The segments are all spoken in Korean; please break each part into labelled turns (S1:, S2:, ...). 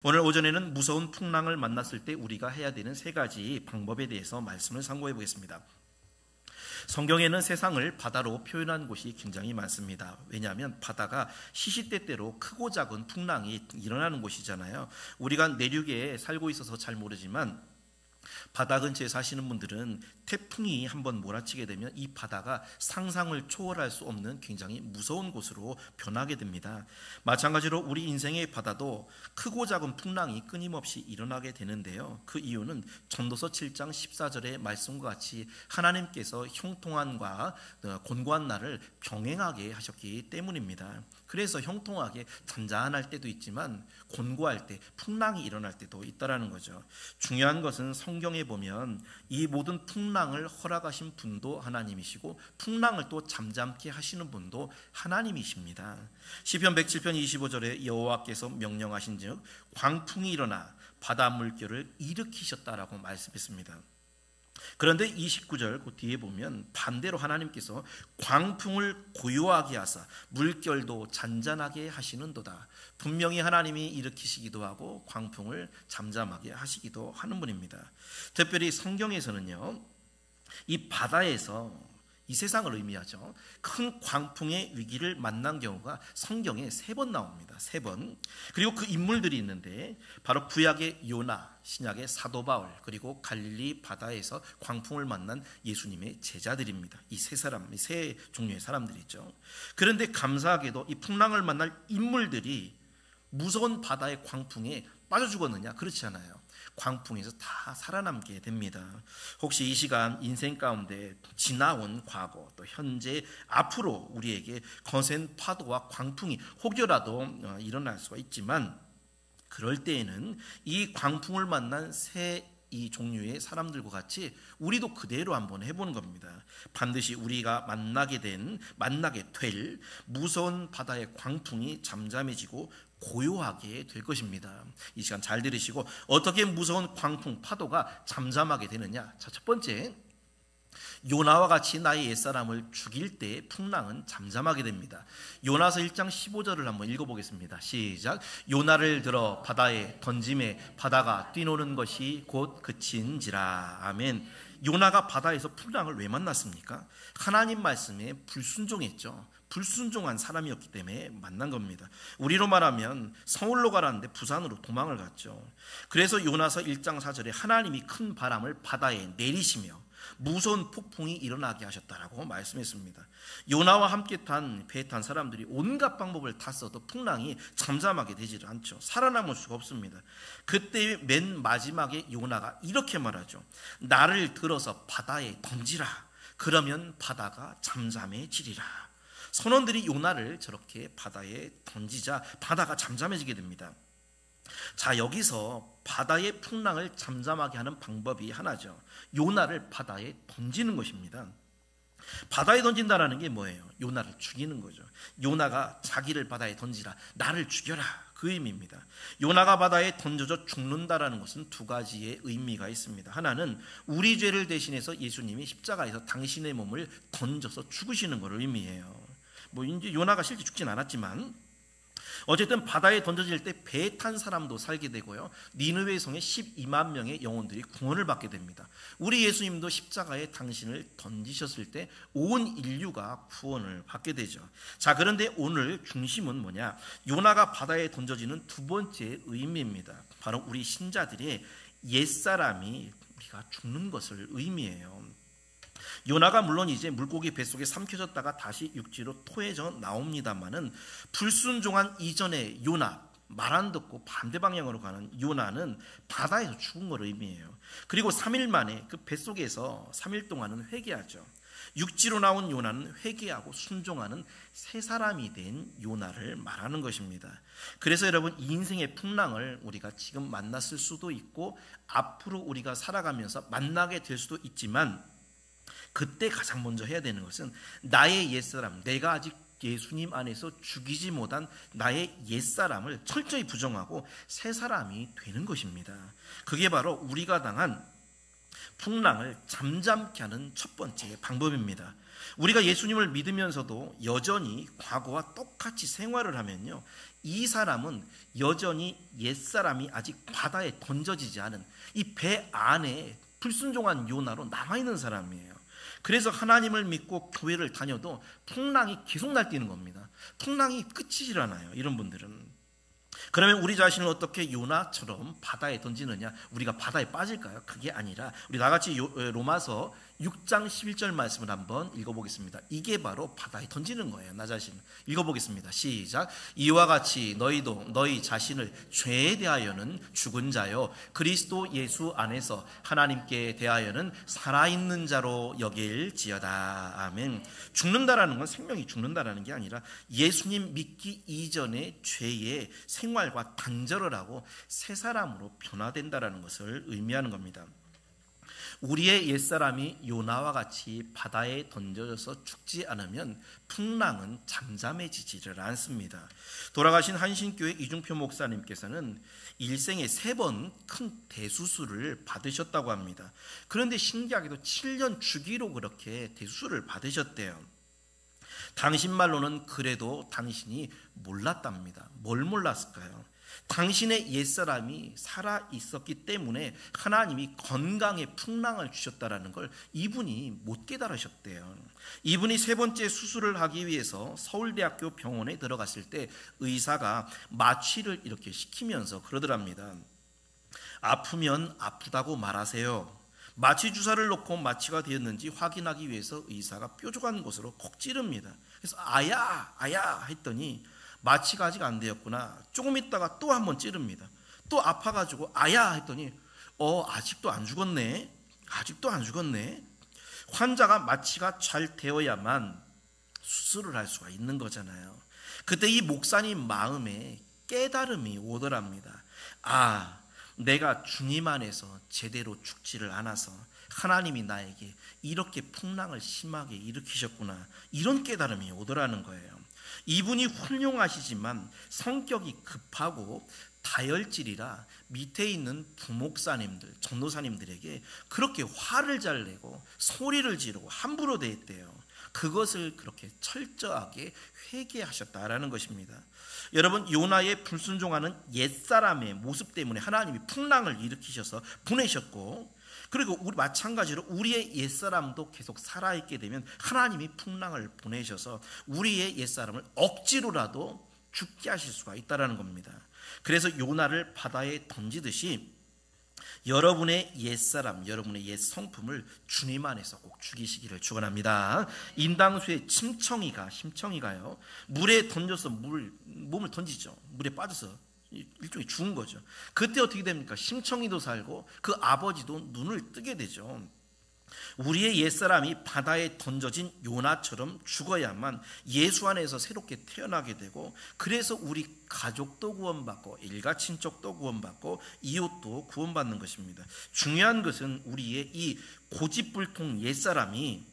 S1: 오늘 오전에는 무서운 풍랑을 만났을 때 우리가 해야 되는 세 가지 방법에 대해서 말씀을 상고해 보겠습니다. 성경에는 세상을 바다로 표현한 곳이 굉장히 많습니다. 왜냐하면 바다가 시시때때로 크고 작은 풍랑이 일어나는 곳이잖아요. 우리가 내륙에 살고 있어서 잘 모르지만 바다 근처에 사시는 분들은 태풍이 한번 몰아치게 되면 이 바다가 상상을 초월할 수 없는 굉장히 무서운 곳으로 변하게 됩니다. 마찬가지로 우리 인생의 바다도 크고 작은 풍랑이 끊임없이 일어나게 되는데요. 그 이유는 전도서 7장 14절의 말씀과 같이 하나님께서 형통함과 곤고한 날을 병행하게 하셨기 때문입니다. 그래서 형통하게 잔잔할 때도 있지만 곤고할 때 풍랑이 일어날 때도 있다라는 거죠. 중요한 것은 성경에 보면 이 모든 풍랑을 허락하신 분도 하나님이시고 풍랑을 또 잠잠케 하시는 분도 하나님이십니다. 시편 107편 25절에 여호와께서 명령하신즉 광풍이 일어나 바다 물결을 일으키셨다라고 말씀했습니다. 그런데 29절 그 뒤에 보면 반대로 하나님께서 광풍을 고요하게 하사 물결도 잔잔하게 하시는도다. 분명히 하나님이 일으키시기도 하고 광풍을 잠잠하게 하시기도 하는 분입니다. 특별히 성경에서는요, 이 바다에서 이 세상을 의미하죠. 큰 광풍의 위기를 만난 경우가 성경에 3번 나옵니다. 3번. 그리고 그 인물들이 있는데 바로 구약의 요나, 신약의 사도 바울, 그리고 갈릴리 바다에서 광풍을 만난 예수님의 제자들입니다. 이 세 종류의 사람들이죠. 그런데 감사하게도 이 풍랑을 만날 인물들이 무서운 바다의 광풍에 빠져 죽었느냐? 그렇지 않아요. 광풍에서 다 살아남게 됩니다. 혹시 이 시간 인생 가운데 지나온 과거 또 현재 앞으로 우리에게 거센 파도와 광풍이 혹여라도 일어날 수가 있지만 그럴 때에는 이 광풍을 만난 이 종류의 사람들과 같이 우리도 그대로 한번 해보는 겁니다. 반드시 우리가 만나게 될 무서운 바다의 광풍이 잠잠해지고 고요하게 될 것입니다. 이 시간 잘 들으시고 어떻게 무서운 광풍 파도가 잠잠하게 되느냐? 자, 첫 번째, 요나와 같이 나의 옛사람을 죽일 때 풍랑은 잠잠하게 됩니다. 요나서 1장 15절을 한번 읽어보겠습니다. 시작. 요나를 들어 바다에 던짐에 바다가 뛰노는 것이 곧 그친지라. 아멘. 요나가 바다에서 풍랑을 왜 만났습니까? 하나님 말씀에 불순종했죠. 불순종한 사람이었기 때문에 만난 겁니다. 우리로 말하면 서울로 가라는데 부산으로 도망을 갔죠. 그래서 요나서 1장 4절에 하나님이 큰 바람을 바다에 내리시며 무서운 폭풍이 일어나게 하셨다라고 말씀했습니다. 요나와 함께 배에 탄 사람들이 온갖 방법을 다 써도 풍랑이 잠잠하게 되질 않죠. 살아남을 수가 없습니다. 그때 맨 마지막에 요나가 이렇게 말하죠. 나를 들어서 바다에 던지라. 그러면 바다가 잠잠해지리라. 선원들이 요나를 저렇게 바다에 던지자 바다가 잠잠해지게 됩니다. 자, 여기서 바다의 풍랑을 잠잠하게 하는 방법이 하나죠. 요나를 바다에 던지는 것입니다. 바다에 던진다라는 게 뭐예요? 요나를 죽이는 거죠. 요나가 자기를 바다에 던지라, 나를 죽여라, 그 의미입니다. 요나가 바다에 던져져 죽는다라는 것은 두 가지의 의미가 있습니다. 하나는 우리 죄를 대신해서 예수님이 십자가에서 당신의 몸을 던져서 죽으시는 것을 의미해요. 이제 요나가 실제 죽진 않았지만 어쨌든 바다에 던져질 때 배에 탄 사람도 살게 되고요. 니느웨 성에 12만 명의 영혼들이 구원을 받게 됩니다. 우리 예수님도 십자가에 당신을 던지셨을 때 온 인류가 구원을 받게 되죠. 자, 그런데 오늘 중심은 뭐냐? 요나가 바다에 던져지는 두 번째 의미입니다. 바로 우리 신자들의 옛사람이 우리가 죽는 것을 의미해요. 요나가 물론 이제 물고기 뱃속에 삼켜졌다가 다시 육지로 토해져 나옵니다만은 불순종한 이전의 요나, 말 안 듣고 반대 방향으로 가는 요나는 바다에서 죽은 걸 의미해요. 그리고 3일 만에 그 뱃속에서 3일 동안은 회개하죠. 육지로 나온 요나는 회개하고 순종하는 새 사람이 된 요나를 말하는 것입니다. 그래서 여러분, 이 인생의 풍랑을 우리가 지금 만났을 수도 있고 앞으로 우리가 살아가면서 만나게 될 수도 있지만 그때 가장 먼저 해야 되는 것은 나의 옛사람, 내가 아직 예수님 안에서 죽이지 못한 나의 옛사람을 철저히 부정하고 새 사람이 되는 것입니다. 그게 바로 우리가 당한 풍랑을 잠잠케 하는 첫 번째 방법입니다. 우리가 예수님을 믿으면서도 여전히 과거와 똑같이 생활을 하면요, 이 사람은 여전히 옛사람이 아직 바다에 던져지지 않은 이 배 안에 불순종한 요나로 남아있는 사람이에요. 그래서 하나님을 믿고 교회를 다녀도 풍랑이 계속 날뛰는 겁니다. 풍랑이 끝이질 않아요, 이런 분들은. 그러면 우리 자신을 어떻게 요나처럼 바다에 던지느냐? 우리가 바다에 빠질까요? 그게 아니라 우리 나같이 로마서 6장 11절 말씀을 한번 읽어보겠습니다. 이게 바로 바다에 던지는 거예요, 나 자신을. 읽어보겠습니다. 시작. 이와 같이 너희도 너희 자신을 죄에 대하여는 죽은 자요 그리스도 예수 안에서 하나님께 대하여는 살아있는 자로 여길지어다. 아멘. 죽는다라는 건 생명이 죽는다라는 게 아니라 예수님 믿기 이전의 죄의 생활과 단절을 하고 새 사람으로 변화된다라는 것을 의미하는 겁니다. 우리의 옛사람이 요나와 같이 바다에 던져져서 죽지 않으면 풍랑은 잠잠해지지를 않습니다. 돌아가신 한신교회 이중표 목사님께서는 일생에 3번 큰 대수술을 받으셨다고 합니다. 그런데 신기하게도 7년 주기로 그렇게 대수술을 받으셨대요. 당신 말로는 그래도 당신이 몰랐답니다. 뭘 몰랐을까요? 당신의 옛사람이 살아있었기 때문에 하나님이 건강의 풍랑을 주셨다라는 걸 이분이 못 깨달으셨대요. 이분이 3번째 수술을 하기 위해서 서울대학교 병원에 들어갔을 때 의사가 마취를 이렇게 시키면서 그러더랍니다. 아프면 아프다고 말하세요. 마취 주사를 놓고 마취가 되었는지 확인하기 위해서 의사가 뾰족한 곳으로 콕 찌릅니다. 그래서 아야 아야 했더니 마취가 아직 안 되었구나. 조금 있다가 또 한번 찌릅니다. 또 아파가지고 아야 했더니 아직도 안 죽었네. 아직도 안 죽었네. 환자가 마취가 잘 되어야만 수술을 할 수가 있는 거잖아요. 그때 이 목사님 마음에 깨달음이 오더랍니다. 내가 주님 안에서 제대로 죽지를 않아서 하나님이 나에게 이렇게 풍랑을 심하게 일으키셨구나. 이런 깨달음이 오더라는 거예요. 이분이 훌륭하시지만 성격이 급하고 다혈질이라 밑에 있는 부목사님들, 전도사님들에게 그렇게 화를 잘 내고 소리를 지르고 함부로 대했대요. 그것을 그렇게 철저하게 회개하셨다라는 것입니다. 여러분, 요나의 불순종하는 옛사람의 모습 때문에 하나님이 풍랑을 일으키셔서 보내셨고, 그리고 우리 마찬가지로 우리의 옛사람도 계속 살아있게 되면 하나님이 풍랑을 보내셔서 우리의 옛사람을 억지로라도 죽게 하실 수가 있다는 겁니다. 그래서 요나를 바다에 던지듯이 여러분의 옛사람, 여러분의 옛 성품을 주님 안에서 꼭 죽이시기를 축원합니다. 인당수의 심청이가요 물에 던져서 몸을 던지죠. 물에 빠져서 일종의 죽은 거죠. 그때 어떻게 됩니까? 심청이도 살고 그 아버지도 눈을 뜨게 되죠. 우리의 옛사람이 바다에 던져진 요나처럼 죽어야만 예수 안에서 새롭게 태어나게 되고, 그래서 우리 가족도 구원받고 일가친척도 구원받고 이웃도 구원받는 것입니다. 중요한 것은 우리의 이 고집불통 옛사람이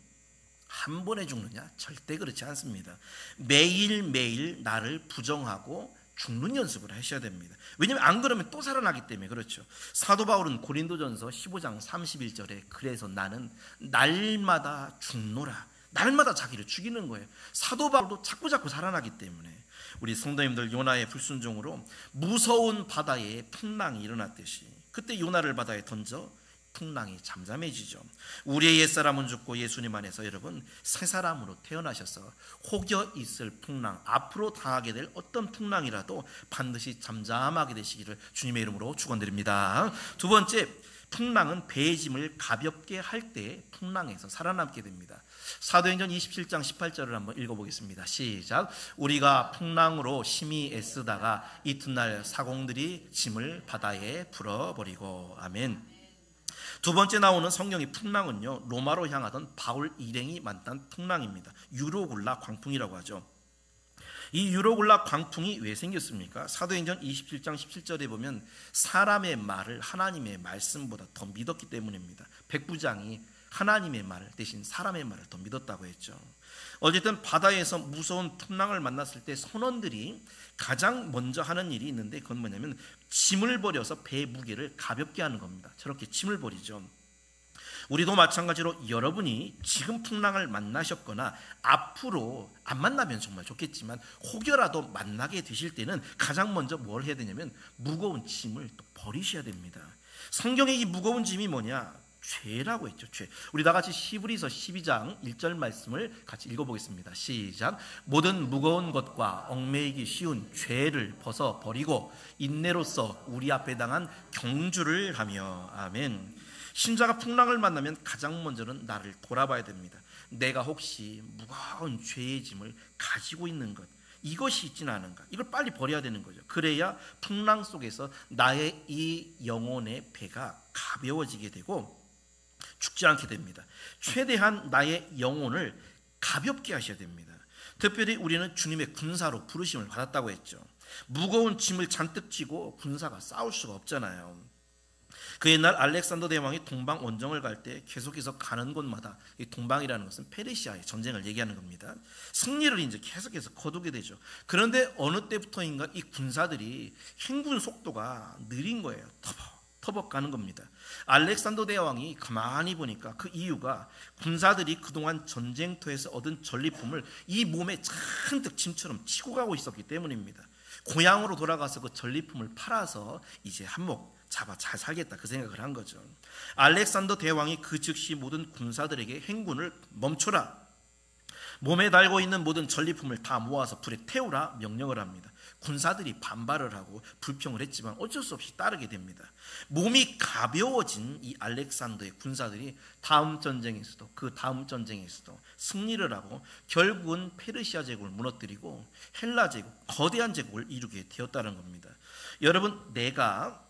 S1: 한 번에 죽느냐? 절대 그렇지 않습니다. 매일매일 나를 부정하고 죽는 연습을 하셔야 됩니다. 왜냐하면 안 그러면 또 살아나기 때문에 그렇죠. 사도 바울은 고린도전서 15장 31절에 그래서 나는 날마다 죽노라. 날마다 자기를 죽이는 거예요. 사도 바울도 자꾸 살아나기 때문에 우리 성도님들 요나의 불순종으로 무서운 바다에 풍랑이 일어났듯이 그때 요나를 바다에 던져 풍랑이 잠잠해지죠. 우리의 옛사람은 죽고 예수님 안에서 여러분 새 사람으로 태어나셔서 혹여 있을 풍랑, 앞으로 당하게 될 어떤 풍랑이라도 반드시 잠잠하게 되시기를 주님의 이름으로 축원드립니다. 두 번째, 풍랑은 배의 짐을 가볍게 할 때 풍랑에서 살아남게 됩니다. 사도행전 27장 18절을 한번 읽어보겠습니다. 시작. 우리가 풍랑으로 심히 애쓰다가 이튿날 사공들이 짐을 바다에 불어버리고. 아멘. 두 번째 나오는 성경의 풍랑은요, 로마로 향하던 바울 일행이 만난 풍랑입니다. 유로굴라 광풍이라고 하죠. 이 유로굴라 광풍이 왜 생겼습니까? 사도행전 27장 17절에 보면 사람의 말을 하나님의 말씀보다 더 믿었기 때문입니다. 백부장이 하나님의 말 대신 사람의 말을 더 믿었다고 했죠. 어쨌든 바다에서 무서운 풍랑을 만났을 때 선원들이 가장 먼저 하는 일이 있는데 그건 뭐냐면 짐을 버려서 배의 무게를 가볍게 하는 겁니다. 저렇게 짐을 버리죠. 우리도 마찬가지로 여러분이 지금 풍랑을 만나셨거나 앞으로 안 만나면 정말 좋겠지만 혹여라도 만나게 되실 때는 가장 먼저 뭘 해야 되냐면 무거운 짐을 또 버리셔야 됩니다. 성경에 이 무거운 짐이 뭐냐? 죄라고 했죠. 죄. 우리 다 같이 히브리서 12장 1절 말씀을 같이 읽어보겠습니다. 시작. 모든 무거운 것과 얽매이기 쉬운 죄를 벗어 버리고 인내로써 우리 앞에 당한 경주를 하며. 아멘. 신자가 풍랑을 만나면 가장 먼저는 나를 돌아봐야 됩니다. 내가 혹시 무거운 죄의 짐을 가지고 있는 것, 이것이 있지는 않은가? 이걸 빨리 버려야 되는 거죠. 그래야 풍랑 속에서 나의 이 영혼의 배가 가벼워지게 되고 죽지 않게 됩니다. 최대한 나의 영혼을 가볍게 하셔야 됩니다. 특별히 우리는 주님의 군사로 부르심을 받았다고 했죠. 무거운 짐을 잔뜩 지고 군사가 싸울 수가 없잖아요. 그 옛날 알렉산더 대왕이 동방 원정을 갈 때 계속해서 가는 곳마다, 이 동방이라는 것은 페르시아의 전쟁을 얘기하는 겁니다. 승리를 이제 계속해서 거두게 되죠. 그런데 어느 때부터인가 이 군사들이 행군 속도가 느린 거예요. 터벅 가는 겁니다. 알렉산더 대왕이 가만히 보니까 그 이유가 군사들이 그동안 전쟁터에서 얻은 전리품을 이 몸에 잔뜩 짐처럼 치고 가고 있었기 때문입니다. 고향으로 돌아가서 그 전리품을 팔아서 이제 한몫 잡아 잘 살겠다, 그 생각을 한 거죠. 알렉산더 대왕이 그 즉시 모든 군사들에게 행군을 멈춰라, 몸에 달고 있는 모든 전리품을 다 모아서 불에 태우라 명령을 합니다. 군사들이 반발을 하고 불평을 했지만 어쩔 수 없이 따르게 됩니다. 몸이 가벼워진 이 알렉산더의 군사들이 다음 전쟁에서도 그 다음 전쟁에서도 승리를 하고 결국은 페르시아 제국을 무너뜨리고 헬라 제국, 거대한 제국을 이루게 되었다는 겁니다. 여러분, 내가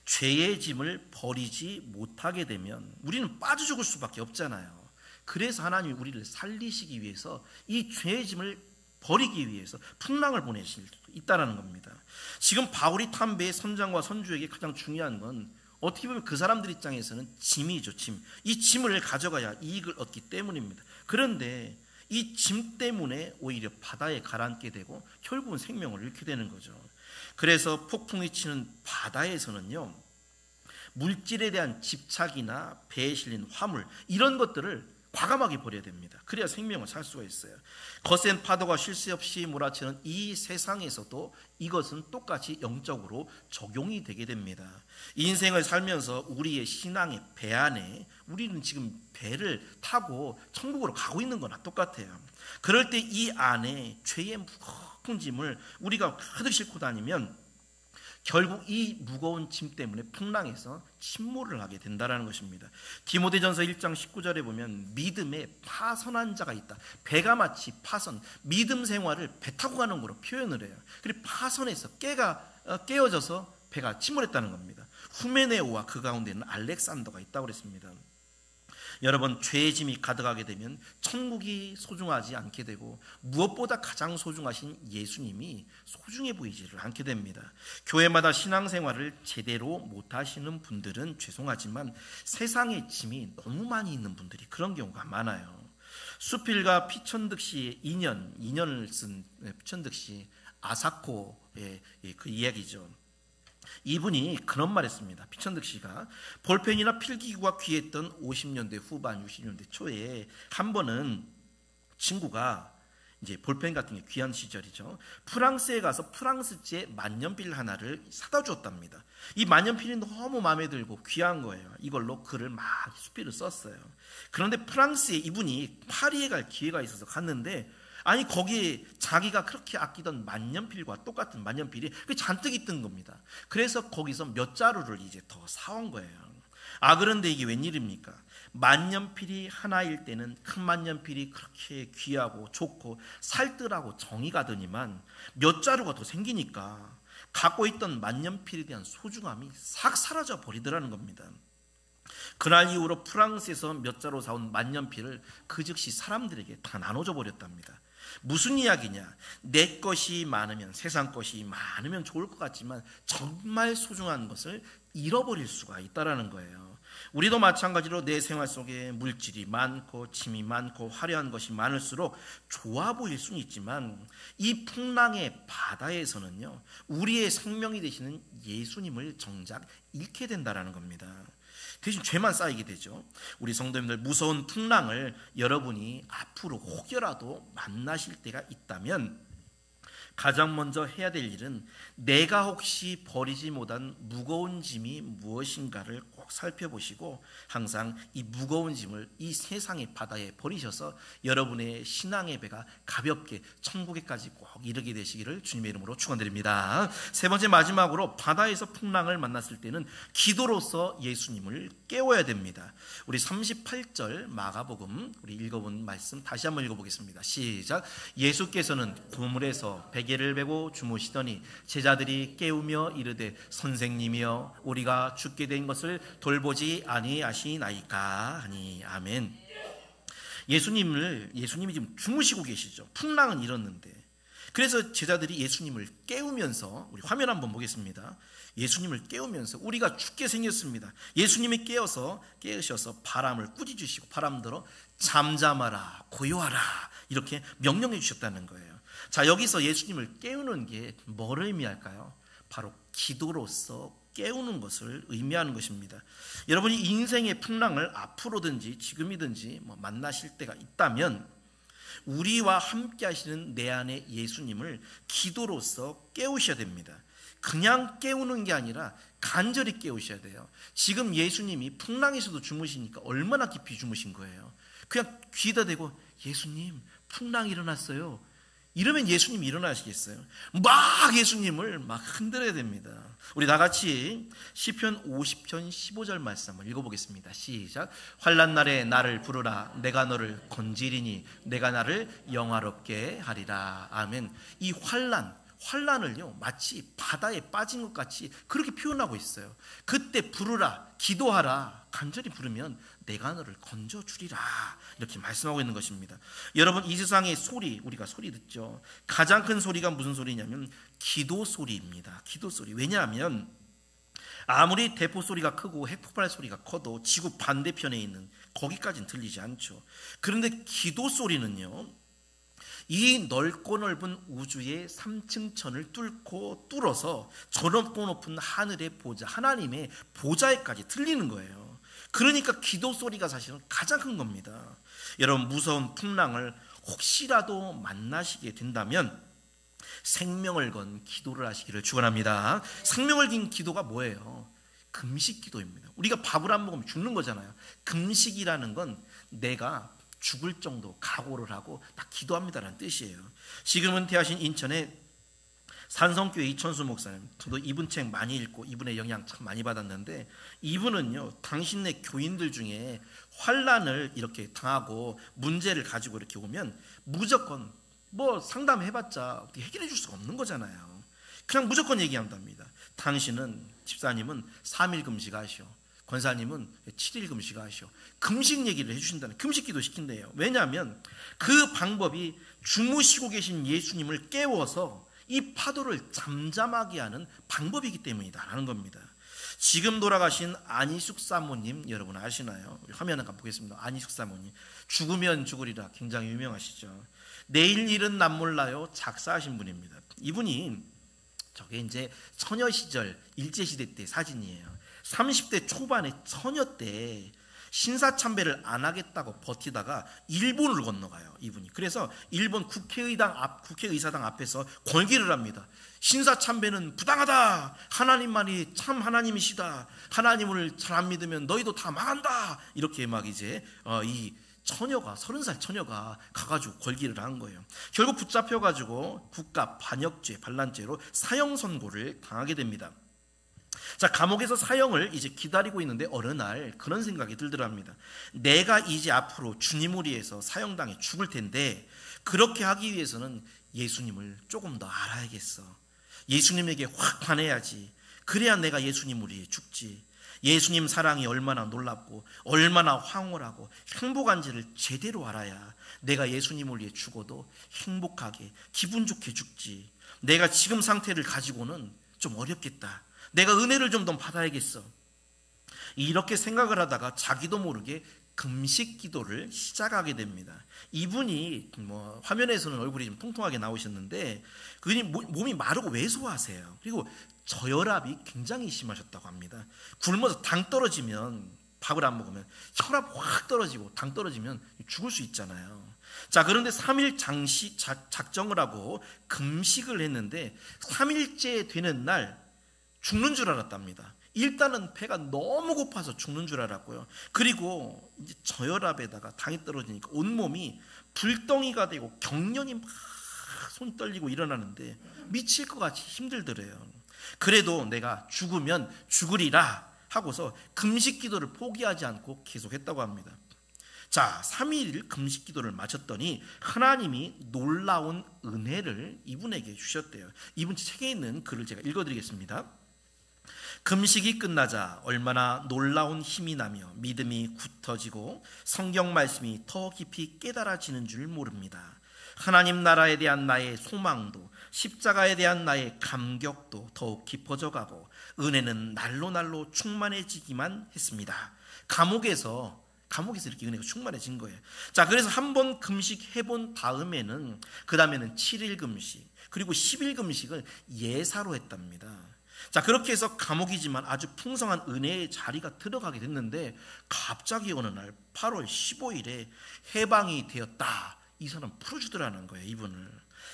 S1: 죄의 짐을 버리지 못하게 되면 우리는 빠져 죽을 수밖에 없잖아요. 그래서 하나님이 우리를 살리시기 위해서 이 죄의 짐을 버리기 위해서 풍랑을 보내실 수 있다는 겁니다. 지금 바울이 탄 배의 선장과 선주에게 가장 중요한 건 어떻게 보면 그 사람들 입장에서는 짐이죠. 짐. 이 짐을 가져가야 이익을 얻기 때문입니다. 그런데 이 짐 때문에 오히려 바다에 가라앉게 되고 결국은 생명을 잃게 되는 거죠. 그래서 폭풍이 치는 바다에서는요, 물질에 대한 집착이나 배에 실린 화물, 이런 것들을 과감하게 버려야 됩니다. 그래야 생명을 살 수가 있어요. 거센 파도가 쉴 새 없이 몰아치는 이 세상에서도 이것은 똑같이 영적으로 적용이 되게 됩니다. 인생을 살면서 우리의 신앙의 배 안에 우리는 지금 배를 타고 천국으로 가고 있는 거나 똑같아요. 그럴 때 이 안에 죄의 무거운 짐을 우리가 가득 싣고 다니면 결국 이 무거운 짐 때문에 풍랑에서 침몰을 하게 된다는 것입니다. 디모데전서 1장 19절에 보면 믿음에 파선한 자가 있다. 배가 마치 파선, 믿음 생활을 배 타고 가는 거로 표현을 해요. 그리고 파선에서 깨어져서 배가 침몰했다는 겁니다. 후메네오와 그 가운데는 알렉산더가 있다고 그랬습니다. 여러분, 죄의 짐이 가득하게 되면 천국이 소중하지 않게 되고 무엇보다 가장 소중하신 예수님이 소중해 보이지를 않게 됩니다. 교회마다 신앙생활을 제대로 못하시는 분들은 죄송하지만 세상의 짐이 너무 많이 있는 분들이 그런 경우가 많아요. 수필가 피천득 씨의 인연을 쓴 피천득 씨 아사코의 그 이야기죠. 이분이 그런 말 했습니다. 피천득 씨가 볼펜이나 필기구가 귀했던 50년대 후반 60년대 초에 한 번은 친구가 이제 볼펜 같은 게 귀한 시절이죠. 프랑스에 가서 프랑스제 만년필 하나를 사다 주었답니다. 이 만년필이 너무 마음에 들고 귀한 거예요. 이걸로 글을 막 수필을 썼어요. 그런데 프랑스에 이분이 파리에 갈 기회가 있어서 갔는데 아니 거기에 자기가 그렇게 아끼던 만년필과 똑같은 만년필이 잔뜩 있던 겁니다. 그래서 거기서 몇 자루를 이제 더 사온 거예요. 아, 그런데 이게 웬일입니까? 만년필이 하나일 때는 큰 만년필이 그렇게 귀하고 좋고 살뜰하고 정이 가더니만 몇 자루가 더 생기니까 갖고 있던 만년필에 대한 소중함이 싹 사라져 버리더라는 겁니다. 그날 이후로 프랑스에서 몇 자루 사온 만년필을 그 즉시 사람들에게 다 나눠줘 버렸답니다. 무슨 이야기냐? 내 것이 많으면, 세상 것이 많으면 좋을 것 같지만 정말 소중한 것을 잃어버릴 수가 있다라는 거예요. 우리도 마찬가지로 내 생활 속에 물질이 많고 짐이 많고 화려한 것이 많을수록 좋아 보일 수는 있지만 이 풍랑의 바다에서는요, 우리의 생명이 되시는 예수님을 정작 잃게 된다라는 겁니다. 대신 죄만 쌓이게 되죠. 우리 성도님들, 무서운 풍랑을 여러분이 앞으로 혹여라도 만나실 때가 있다면 가장 먼저 해야 될 일은 내가 혹시 버리지 못한 무거운 짐이 무엇인가를 꼭 살펴보시고 항상 이 무거운 짐을 이 세상의 바다에 버리셔서 여러분의 신앙의 배가 가볍게 천국에까지 꼭 이르게 되시기를 주님의 이름으로 축원드립니다. 세 번째, 마지막으로 바다에서 풍랑을 만났을 때는 기도로서 예수님을 깨워야 됩니다. 우리 38절 마가복음 우리 읽어본 말씀 다시 한번 읽어보겠습니다. 시작. 예수께서는 그물에서 베개를 베고 주무시더니 제자들이 깨우며 이르되 선생님이여 우리가 죽게 된 것을 돌보지 아니하시나이까 하니. 아멘. 예수님이 지금 주무시고 계시죠. 풍랑은 일었는데, 그래서 제자들이 예수님을 깨우면서, 우리 화면 한번 보겠습니다. 예수님을 깨우면서 우리가 죽게 생겼습니다. 예수님이 깨우셔서 바람을 꾸짖으시고 바람들어 잠잠하라 고요하라 이렇게 명령해 주셨다는 거예요. 자, 여기서 예수님을 깨우는 게 뭐를 의미할까요? 바로 기도로서 깨우는 것을 의미하는 것입니다. 여러분이 인생의 풍랑을 앞으로든지 지금이든지 만나실 때가 있다면 우리와 함께 하시는 내 안에 예수님을 기도로서 깨우셔야 됩니다. 그냥 깨우는 게 아니라 간절히 깨우셔야 돼요. 지금 예수님이 풍랑에서도 주무시니까 얼마나 깊이 주무신 거예요. 그냥 귀에다 대고 예수님 풍랑이 일어났어요 이러면 예수님이 일어나시겠어요? 막 예수님을 막 흔들어야 됩니다. 우리 다 같이 시편 50편 15절 말씀 한번 읽어보겠습니다. 시작. 환난 날에 나를 부르라 내가 너를 건지리니 내가 나를 영화롭게 하리라. 아멘. 이 환난을요 마치 바다에 빠진 것 같이 그렇게 표현하고 있어요. 그때 부르라, 기도하라, 간절히 부르면 내가 너를 건져주리라 이렇게 말씀하고 있는 것입니다. 여러분, 이 세상의 소리, 우리가 소리 듣죠. 가장 큰 소리가 무슨 소리냐면 기도 소리입니다. 기도 소리. 왜냐하면 아무리 대포 소리가 크고 핵폭발 소리가 커도 지구 반대편에 있는 거기까지는 들리지 않죠. 그런데 기도 소리는요, 이 넓고 넓은 우주의 3층 천을 뚫어서 저 높고 높은 하늘의 보좌, 하나님의 보좌에까지 들리는 거예요. 그러니까 기도 소리가 사실은 가장 큰 겁니다. 여러분, 무서운 풍랑을 혹시라도 만나시게 된다면 생명을 건 기도를 하시기를 축원합니다. 생명을 긴 기도가 뭐예요? 금식 기도입니다. 우리가 밥을 안 먹으면 죽는 거잖아요. 금식이라는 건 내가 죽을 정도 각오를 하고 딱 기도합니다라는 뜻이에요. 지금 은퇴하신 인천의 산성교회 이천수 목사님, 저도 이분 책 많이 읽고 이분의 영향 참 많이 받았는데, 이분은요 당신네 교인들 중에 환난을 이렇게 당하고 문제를 가지고 이렇게 오면 무조건 상담해봤자 어떻게 해결해 줄 수가 없는 거잖아요. 그냥 무조건 얘기한답니다. 당신은, 집사님은 3일 금식하시오, 권사님은 7일 금식하시오. 금식 얘기를 해주신다는, 금식 기도 시킨대요. 왜냐하면 그 방법이 주무시고 계신 예수님을 깨워서 이 파도를 잠잠하게 하는 방법이기 때문이다라는 겁니다. 지금 돌아가신 안희숙 사모님 여러분 아시나요? 우리 화면 한번 보겠습니다. 안희숙 사모님, 죽으면 죽으리라 굉장히 유명하시죠. 내일 일은 남 몰라요 작사하신 분입니다. 이분이 저게 이제 처녀 시절 일제시대 때 사진이에요. 30대 초반에 처녀 때 신사참배를 안 하겠다고 버티다가 일본을 건너가요, 이분이. 그래서 일본 국회의사당 앞에서 걸기를 합니다. 신사참배는 부당하다. 하나님만이 참 하나님이시다. 하나님을 잘 안 믿으면 너희도 다 망한다. 이렇게 막 이제 이 처녀가, 30살 처녀가 가가지고 걸기를 한 거예요. 결국 붙잡혀가지고 국가 반역죄, 반란죄로 사형 선고를 당하게 됩니다. 자, 감옥에서 사형을 이제 기다리고 있는데 어느 날 그런 생각이 들더랍니다. 내가 이제 앞으로 주님을 위해서 사형당해 죽을 텐데 그렇게 하기 위해서는 예수님을 조금 더 알아야겠어. 예수님에게 확 반해야지. 그래야 내가 예수님을 위해 죽지. 예수님 사랑이 얼마나 놀랍고 얼마나 황홀하고 행복한지를 제대로 알아야 내가 예수님을 위해 죽어도 행복하게 기분 좋게 죽지. 내가 지금 상태를 가지고는 좀 어렵겠다. 내가 은혜를 좀 더 받아야겠어. 이렇게 생각을 하다가 자기도 모르게 금식 기도를 시작하게 됩니다. 이분이 화면에서는 얼굴이 좀 통통하게 나오셨는데 그분이 몸이 마르고 왜소하세요. 그리고 저혈압이 굉장히 심하셨다고 합니다. 굶어서 당 떨어지면, 밥을 안 먹으면 혈압 확 떨어지고 당 떨어지면 죽을 수 있잖아요. 자, 그런데 3일 작정을 하고 금식을 했는데 3일째 되는 날 죽는 줄 알았답니다. 일단은 배가 너무 고파서 죽는 줄 알았고요. 그리고 이제 저혈압에다가 당이 떨어지니까 온몸이 불덩이가 되고 경련이 막 손이 떨리고 일어나는데 미칠 것 같이 힘들더래요. 그래도 내가 죽으면 죽으리라 하고서 금식 기도를 포기하지 않고 계속했다고 합니다. 자, 3일 금식 기도를 마쳤더니 하나님이 놀라운 은혜를 이분에게 주셨대요. 이분 책에 있는 글을 제가 읽어드리겠습니다. 금식이 끝나자 얼마나 놀라운 힘이 나며 믿음이 굳어지고 성경 말씀이 더 깊이 깨달아지는 줄 모릅니다. 하나님 나라에 대한 나의 소망도 십자가에 대한 나의 감격도 더욱 깊어져 가고 은혜는 날로 날로 충만해지기만 했습니다. 감옥에서 이렇게 은혜가 충만해진 거예요. 자, 그래서 한번 금식 해본 다음에는 그 다음에는 7일 금식 그리고 10일 금식을 예사로 했답니다. 자, 그렇게 해서 감옥이지만 아주 풍성한 은혜의 자리가 들어가게 됐는데 갑자기 어느 날 8월 15일에 해방이 되었다. 이 사람 풀어주더라는 거예요. 이분을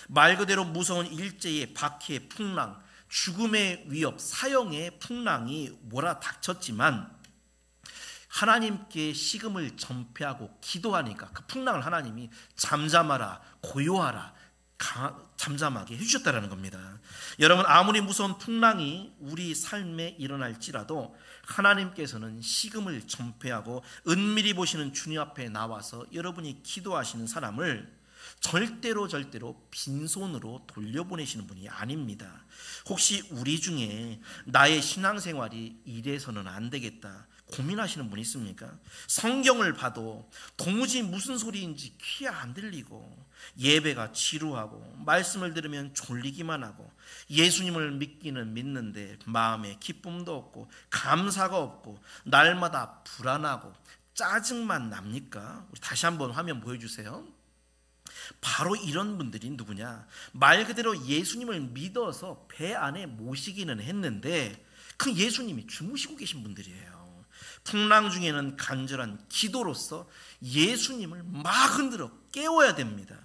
S1: 말 그대로 무서운 일제의 박해의 풍랑, 죽음의 위협, 사형의 풍랑이 몰아닥쳤지만 하나님께 식음을 전폐하고 기도하니까 그 풍랑을 하나님이 잠잠하라, 고요하라, 잠잠하게 해주셨다는 겁니다. 여러분, 아무리 무서운 풍랑이 우리 삶에 일어날지라도 하나님께서는 식음을 전폐하고 은밀히 보시는 주님 앞에 나와서 여러분이 기도하시는 사람을 절대로 빈손으로 돌려보내시는 분이 아닙니다. 혹시 우리 중에 나의 신앙생활이 이래서는 안 되겠다 고민하시는 분 있습니까? 성경을 봐도 도무지 무슨 소리인지 귀에 안 들리고 예배가 지루하고 말씀을 들으면 졸리기만 하고 예수님을 믿기는 믿는데 마음에 기쁨도 없고 감사가 없고 날마다 불안하고 짜증만 납니까? 우리 다시 한번 화면 보여주세요. 바로 이런 분들이 누구냐? 말 그대로 예수님을 믿어서 배 안에 모시기는 했는데 그 예수님이 주무시고 계신 분들이에요. 풍랑 중에는 간절한 기도로서 예수님을 막 흔들어 깨워야 됩니다.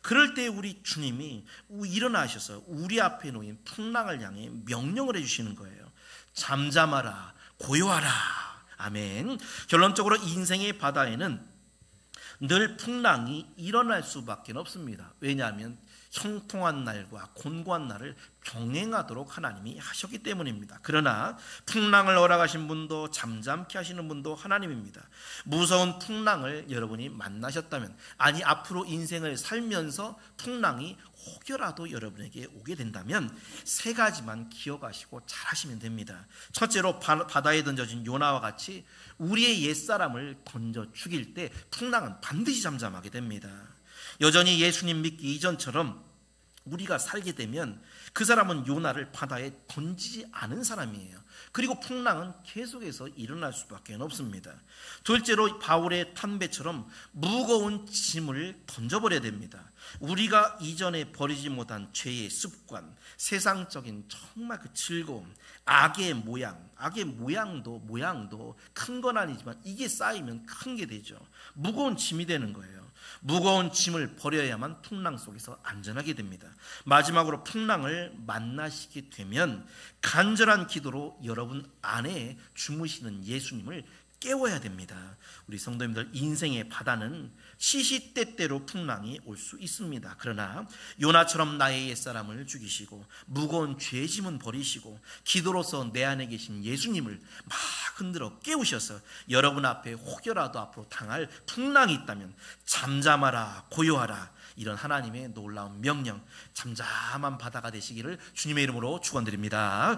S1: 그럴 때 우리 주님이 일어나셔서 우리 앞에 놓인 풍랑을 향해 명령을 해주시는 거예요. 잠잠하라, 고요하라. 아멘. 결론적으로 인생의 바다에는 늘 풍랑이 일어날 수밖에 없습니다. 왜냐하면 형통한 날과 곤고한 날을 병행하도록 하나님이 하셨기 때문입니다. 그러나 풍랑을 허락하신 분도 잠잠케 하시는 분도 하나님입니다. 무서운 풍랑을 여러분이 만나셨다면, 아니 앞으로 인생을 살면서 풍랑이 혹여라도 여러분에게 오게 된다면 세 가지만 기억하시고 잘 하시면 됩니다. 첫째로 바다에 던져진 요나와 같이 우리의 옛사람을 던져 죽일 때 풍랑은 반드시 잠잠하게 됩니다. 여전히 예수님 믿기 이전처럼 우리가 살게 되면 그 사람은 요나를 바다에 던지지 않은 사람이에요. 그리고 풍랑은 계속해서 일어날 수밖에 없습니다. 둘째로 바울의 탄배처럼 무거운 짐을 던져버려야 됩니다. 우리가 이전에 버리지 못한 죄의 습관, 세상적인 정말 그 즐거움, 악의 모양도 큰 건 아니지만 이게 쌓이면 큰 게 되죠. 무거운 짐이 되는 거예요. 무거운 짐을 버려야만 풍랑 속에서 안전하게 됩니다. 마지막으로 풍랑을 만나시게 되면 간절한 기도로 여러분 안에 주무시는 예수님을 깨워야 됩니다. 우리 성도님들, 인생의 바다는 시시때때로 풍랑이 올 수 있습니다. 그러나 요나처럼 나의 옛사람을 죽이시고 무거운 죄짐은 버리시고 기도로서 내 안에 계신 예수님을 막 흔들어 깨우셔서 여러분 앞에 혹여라도 앞으로 당할 풍랑이 있다면 잠잠하라, 고요하라, 이런 하나님의 놀라운 명령, 잠잠한 바다가 되시기를 주님의 이름으로 축원드립니다.